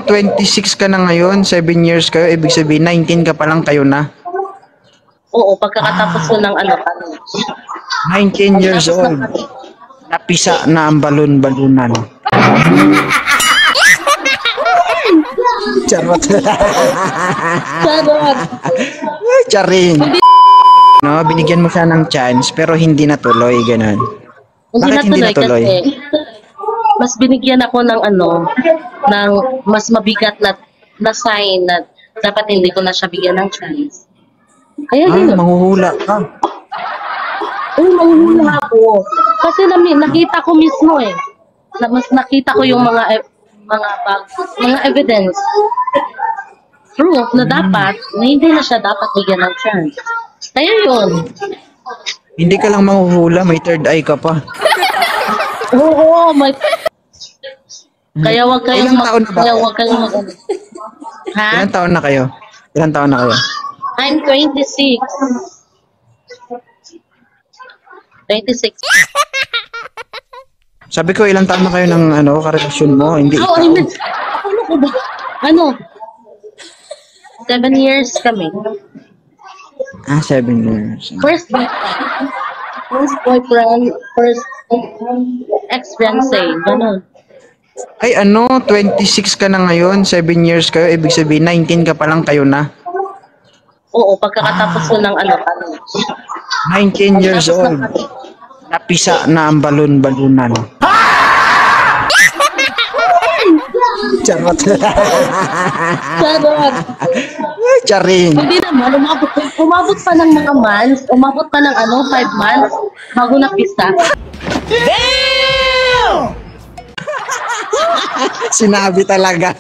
26 ka na ngayon, 7 years kayo, ibig sabihin 19 ka pa lang kayo na. Oo, pagkakatapos ko ng ano. 19 years old. Napisa na ang balon-balunan. Charot. Charot. Charing. No, binigyan mo siya ng chance pero hindi natuloy, ganun. Bakit hindi natuloy? Kasi mas binigyan ako ng ano, ng mas mabigat na sign na dapat hindi ko na siya bigyan ng chance. Kaya yun. Manghuhula ka. Oo, manghuhula ako. Kasi nakita ko mismo mas nakita ko yung mga evidence. Proof na dapat, na hindi na siya dapat bigyan ng chance. Kaya yun. Hindi ka lang manghuhula, may third eye ka pa. Oo, kaya wag kayong Ilang taon na ba? Kaya wag kayong mag Ha? Ilang taon na kayo? Ilang taon na kayo? I'm 26. 26. Sabi ko ilang taon na kayo ng karelasyon mo, hindi ikaw. I mean, ano ko ba? 7 years kami. 7 years. First boyfriend, first ex-fiancé, ganun. Ay 26 ka na ngayon, 7 years kayo, ibig sabihin 19 ka pa lang kayo na. Oo, pagkakatapos ko ng ano. 19 years old. Napisa na ang balon-balunan. Charot. Charot. Charing. Hindi naman, umabot pa ng mga months, umabot pa ng 5 months bago napisa. Damn! Sinabi talaga.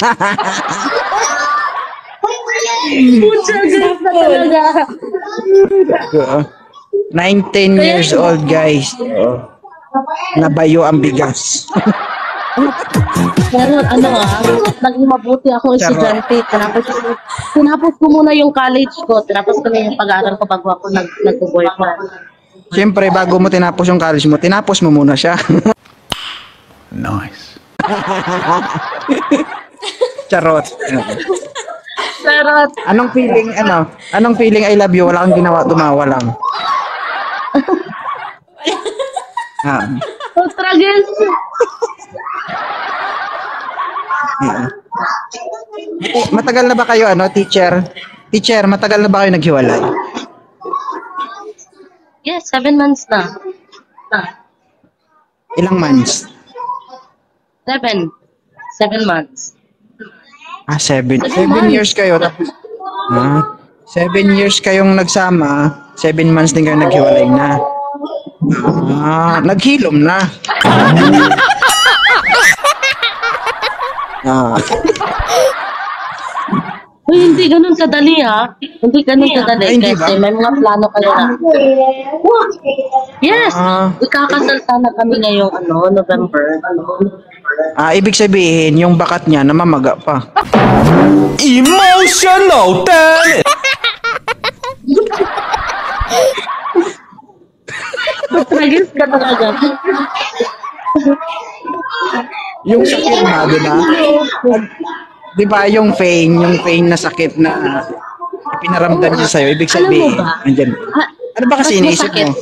Pucha, guys na talaga. 19 years old, guys. Nabayo ang bigas. Pero naging mabuti ako estudyante. Tinapos ko muna yung college ko. Tinapos ko na yung pag-aaral ko bago ako nag-boyfriend. Siyempre, bago mo tinapos yung college mo, tinapos mo muna siya. Nice. Charot. Charot. Anong feeling I love you? Wala kang ginawa, tumawa lang. Tragis. Matagal na ba kayo, teacher? Teacher, matagal na ba kayo naghiwalay? Yes, 7 months na. Ilang months? 7 months. 7 years kayo. 7 years kayong nagsama, 7 months din kayo naghiwalay na. Naghilom na. Uy, hindi ganun kadali Hindi ganun kadali. Ay, hindi kasi ba? may mga plano kayo na. Yes! Ikakasal sana kami ngayong November. Ibig sabihin, yung bakat niya namamaga pa. Emotional, damn it! Tragis ka talaga. Yung sakit na, di ba yung pain na sakit na pinaramdam niya sa'yo, ibig sabihin, andyan. Ano ba kasi iniisip mo?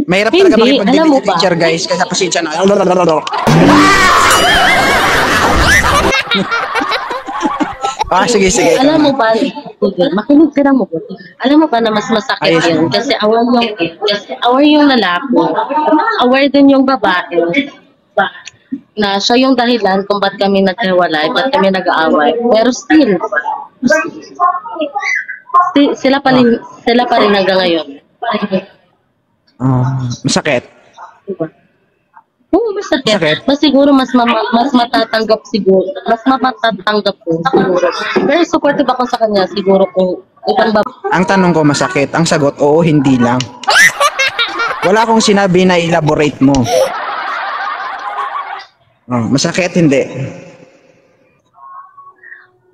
Mahirap talaga makipag-debate sa teacher, guys, kaya pasensya na. Sige. Alam mo ba, makinig ka lang mo. Alam mo ba na mas masakit yun? Kasi aware yung lalaki. Aware din yung babae. Na siya yung dahilan kung ba't kami naghiwalay, ba't kami nag-aaway. Pero still, sila pa rin hanggang ngayon. Masakit. Diba? Oo, masakit. Mas siguro mas matatanggap siguro. Mas matatanggap ko siguro. Pero supportive ako sa kanya siguro kung ibang Ang tanong ko masakit. Ang sagot, oo, hindi lang. Wala akong sinabi na elaborate mo. Masakit, hindi.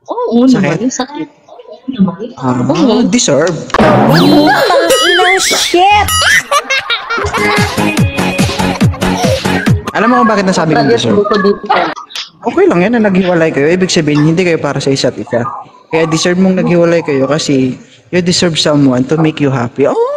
Oo, naman yung sakit. Deserve. Shit! Alam mo kung bakit nasabi kong deserve? okay lang yan na naghiwalay kayo. Ibig sabihin, hindi kayo para sa isa't isa. Kaya deserve mong naghiwalay kayo kasi you deserve someone to make you happy. Oh,